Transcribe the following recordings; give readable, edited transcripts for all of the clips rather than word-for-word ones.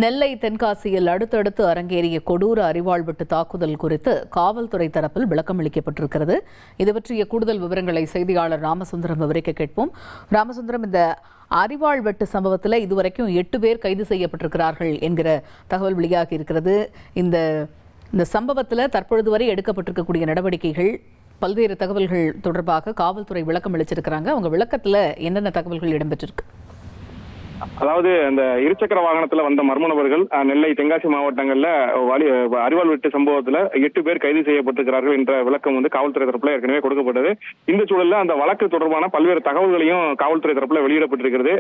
நெல்லை தென்காசியில் அடுத்தடுத்து அரங்கேறிய கொடூர அரிவாள் வெட்டு தாக்குதல் குறித்து காவல்துறை தரப்பில் விளக்கம் அளிக்கப்பட்டிருக்கிறது. இது பற்றிய கூடுதல் விவரங்களை செய்தியாளர் ராமசுந்தரம் விவரிக்க கேட்போம். ராமசுந்தரம், இந்த அரிவாள் வெட்டு சம்பவத்தில் இதுவரைக்கும் 8 பேர் கைது செய்யப்பட்டிருக்கிறார்கள் என்கிற தகவல் வெளியாகி இருக்கிறது. இந்த சம்பவத்தில் தற்பொழுது வரை எடுக்கப்பட்டிருக்கக்கூடிய நடவடிக்கைகள், பல்வேறு தகவல்கள் தொடர்பாக காவல்துறை விளக்கம் அளிச்சிருக்கிறாங்க. அவங்க விளக்கத்தில் என்னென்ன தகவல்கள் இடம்பெற்றிருக்கு? அதாவது அந்த இருசக்கர வாகனத்துல வந்த மர்ம நபர்கள் நெல்லை தென்காசி மாவட்டங்கள்ல அரிவாள் வெட்டு சம்பவத்துல 8 பேர் கைது செய்யப்பட்டிருக்கிறார்கள் என்ற விளக்கம் காவல்துறை தரப்புல ஏற்கனவே கொடுக்கப்பட்டது. இந்த சூழல்ல அந்த வழக்கு தொடர்பான பல்வேறு தகவல்களையும் காவல்துறை தரப்புல வெளியிடப்பட்டிருக்கிறது.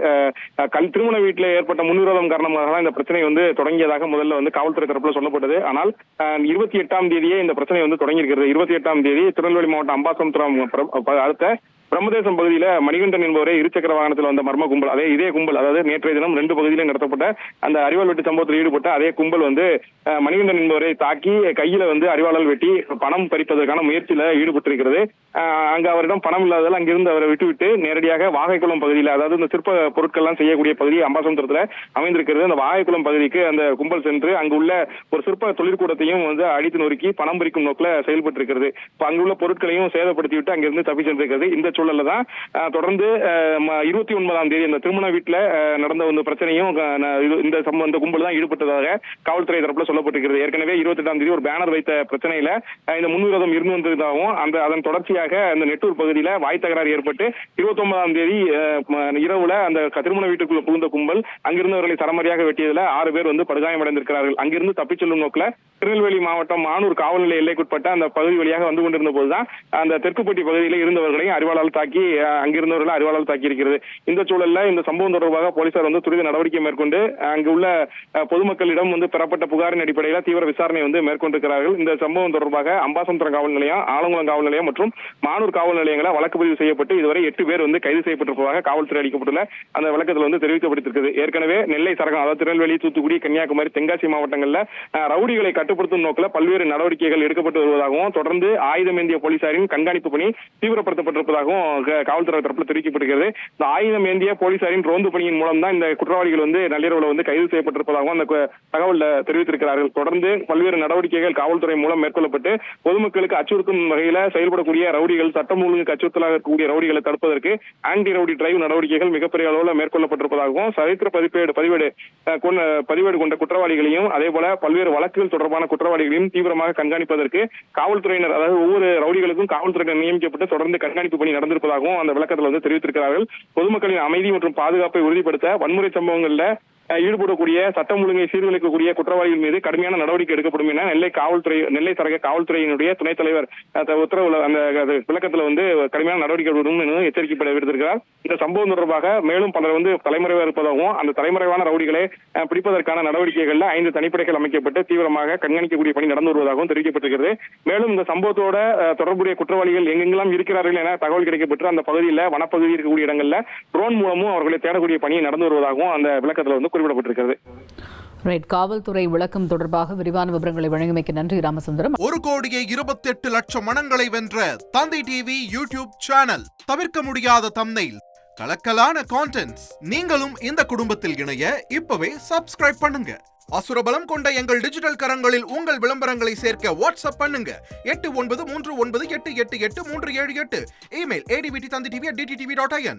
திருமண வீட்டில் ஏற்பட்ட முன்விரோதம் காரணமாக தான் இந்த பிரச்சனை தொடங்கியதாக முதல்ல காவல்துறை தரப்புல சொல்லப்பட்டது. ஆனால் 28ஆம் தேதியே இந்த பிரச்சனை தொடங்கியிருக்கிறது. 28ஆம் தேதி திருநெல்வேலி மாவட்டம் அம்பாசமுத்திரம் அடுத்த பிரம்மதேசம் பகுதியில மணிகண்டன் என்பவரை இருசக்கர வாகனத்தில் வந்த மர்ம கும்பல், இதே கும்பல், அதாவது நேற்றைய தினம் 2 பகுதியிலும் நடத்தப்பட்ட அந்த அரிவாள் வெட்டு சம்பவத்தில் ஈடுபட்ட அதே கும்பல் மணிகண்டன் என்பவரை தாக்கி கையில அரிவாளால் வெட்டி பணம் பறிப்பதற்கான முயற்சியில ஈடுபட்டிருக்கிறது. அங்க அவரிடம் பணம் இல்லாததால் அங்கிருந்து அவரை விட்டுவிட்டு நேரடியாக வாகைக்குளம் பகுதியில், அதாவது இந்த சிற்ப பொருட்கள்லாம் செய்யக்கூடிய பகுதி அம்பாசமுத்திரத்துல அமைந்திருக்கிறது. அந்த வாகைக்குளம் பகுதிக்கு அந்த கும்பல் சென்று அங்குள்ள ஒரு சிற்ப தொழிற்கூடத்தையும் அடித்து நொறுக்கி பணம் பறிக்கும் நோக்கில் செயல்பட்டு இருக்கிறது. அங்குள்ள பொருட்களையும் சேதப்படுத்திவிட்டு அங்கிருந்து தப்பி சென்றிருக்கிறது. இந்த சூழல்ல தான் தொடர்ந்து 29ஆம் தேதி இந்த திருமண வீட்டுல நடந்த பிரச்சனையும் இந்த கும்பல் தான் ஈடுபட்டதாக காவல்துறை தரப்புல சொல்லப்பட்டிருக்கிறது. ஏற்கனவே 28ஆம் தேதி ஒரு பேனர் வைத்த பிரச்சனையில இந்த முன்விரோதம் இருந்து வந்ததாகவும் அதன் தொடர்ச்சியாக அந்த நெட்டூர் பகுதியில வாய் தகராறு ஏற்பட்டு 29ஆம் தேதி இரவுல அந்த திருமண வீட்டுக்குள்ள புகுந்த கும்பல் அங்கிருந்தவர்களை சரமாரியாக வெட்டியதுல 6 பேர் படுகாயமடைந்திருக்கிறார்கள். அங்கிருந்து தப்பிச் செல்லும் நோக்கில் திருநெல்வேலி மாவட்டம் மானூர் காவல் நிலைய எல்லைக்குட்பட்ட அந்த பகுதி வழியாக வந்து கொண்டிருந்த போதுதான் அந்த தெற்குப்பட்டி பகுதியில் இருந்தவர்களையும் அறிவாளால் தாக்கி அங்கிருந்தவர்களை அறிவாளால் தாக்கி இருக்கிறது. இந்த சூழல்ல இந்த சம்பவம் தொடர்பாக போலீசார் துரித நடவடிக்கை மேற்கொண்டு அங்குள்ள பொதுமக்களிடம் பெறப்பட்ட புகாரின் அடிப்படையில் தீவிர விசாரணை மேற்கொண்டிருக்கிறார்கள். இந்த சம்பவம் தொடர்பாக அம்பாசமுத்திரம் காவல் நிலையம், ஆலங்குளம் காவல் நிலையம் மற்றும் மானூர் காவல் நிலையங்களை வழக்கு பதிவு செய்யப்பட்டு இதுவரை 8 பேர் கைது செய்யப்பட்டிருப்பதாக காவல்துறை அளிக்கப்பட்டுள்ள அந்த வழக்கத்தில் தெரிவிக்கப்பட்டிருக்கிறது. ஏற்கனவே நெல்லை சரகம், அதாவது திருநெல்வேலி, தூத்துக்குடி, கன்னியாகுமரி, தென்காசி மாவட்டங்களில் ரவுடிகளை கட்டுப்படுத்தும் நோக்கில் பல்வேறு நடவடிக்கைகள் எடுக்கப்பட்டு வருவதாகவும் தொடர்ந்து ஆயுதமேந்திய போலீசாரின் கண்காணிப்பு பணி தீவிரப்படுத்தப்பட்டிருப்பதாகவும் காவல்துறை தரப்பில் தெரிவிக்கப்படுகிறது. இந்த ஆயுதம் ஏந்திய போலீசாரின் ரோந்து பணியின் மூலம் தான் இந்த குற்றவாளிகள் நள்ளிரவுல கைது செய்யப்பட்டிருப்பதாகவும் அந்த தகவல் தெரிவித்திருக்கிறார்கள். தொடர்ந்து பல்வேறு நடவடிக்கைகள் காவல்துறை மூலம் மேற்கொள்ளப்பட்டு பொதுமக்களுக்கு அச்சுறுத்தும் வகையில் செயல்படக்கூடிய ரவுடிகள், சட்டம் ஒழுங்குக்கு அச்சுறுத்தலாக இருக்கக்கூடிய ரவுடிகளை தடுப்பதற்கு ஆன்டி ரவுடி டிரைவ் நடவடிக்கைகள் மிகப்பெரிய அளவில் மேற்கொள்ளப்பட்டிருப்பதாகவும் சரித்திர பதிவேடு கொண்ட குற்றவாளிகளையும் அதே போல பல்வேறு வழக்குகள் தொடர்பான குற்றவாளிகளையும் தீவிரமாக கண்காணிப்பதற்கு காவல்துறையினர், அதாவது ஒவ்வொரு ரவுடிகளுக்கும் காவல்துறையினர் நியமிக்கப்பட்டு தொடர்ந்து கண்காணிப்பு பணி நடந்திருப்பதாகவும் அந்த விளக்கத்தில் தெரிவித்திருக்கிறார்கள். பொதுமக்களின் அமைதி மற்றும் பாதுகாப்பை உறுதிப்படுத்த வன்முறை சம்பவங்களில் ஈடுபடக்கூடிய சட்டம் ஒழுங்கை சீர்குலைக்கக்கூடிய குற்றவாளிகள் மீது கடுமையான நடவடிக்கை எடுக்கப்படும் என நெல்லை சரக காவல்துறையினுடைய துணைத் தலைவர் உத்தரவுல அந்த விளக்கத்தில் கடுமையான நடவடிக்கை எடுக்கப்படும் எச்சரிக்கை விடுத்திருக்கிறார். இந்த சம்பவம் தொடர்பாக மேலும் பலர் தலைமறைவாக இருப்பதாகவும் அந்த தலைமறைவான ரவுடிகளை பிடிப்பதற்கான நடவடிக்கைகள்ல 5 தனிப்படைகள் அமைக்கப்பட்டு தீவிரமாக கண்காணிக்கக்கூடிய பணி நடந்து வருவதாகவும் தெரிவிக்கப்பட்டிருக்கிறது. மேலும் இந்த சம்பவத்தோட தொடர்புடைய குற்றவாளிகள் எங்கெங்கெல்லாம் இருக்கிறார்கள் என தகவல் கிடைக்கப்பட்டு அந்த பகுதியில் வனப்பகுதி இருக்கக்கூடிய இடங்கள்ல ட்ரோன் மூலமும் அவர்களை தேடக்கூடிய பணி நடந்து வருவதாகவும் அந்த விளக்கத்தில் குறிப்பிடப்பட்டிருக்கிறது. காவல்துறை விளக்கம் தொடர்பாக விரிவான விவரங்களை வழங்கியமைக்கு நன்றி ராமசுந்தரம். 1,28,00,000 மனங்களை வென்ற தந்தை டிவி யூடியூப் சேனல். தவிர்க்க முடியாத தம்ப்நெயில், கலக்கலான கான்டென்ட்ஸ். நீங்களும் இந்த குடும்பத்தில் இணைய இப்பவே சப்ஸ்கிரைப் பண்ணுங்க. அசுரபலம் கொண்ட எங்கள் டிஜிட்டல் கரங்களில் உங்கள் விளம்பரங்களை சேர்க்க வாட்ஸ்அப் பண்ணுங்க. 8939888838. Email advttv@dttv.in.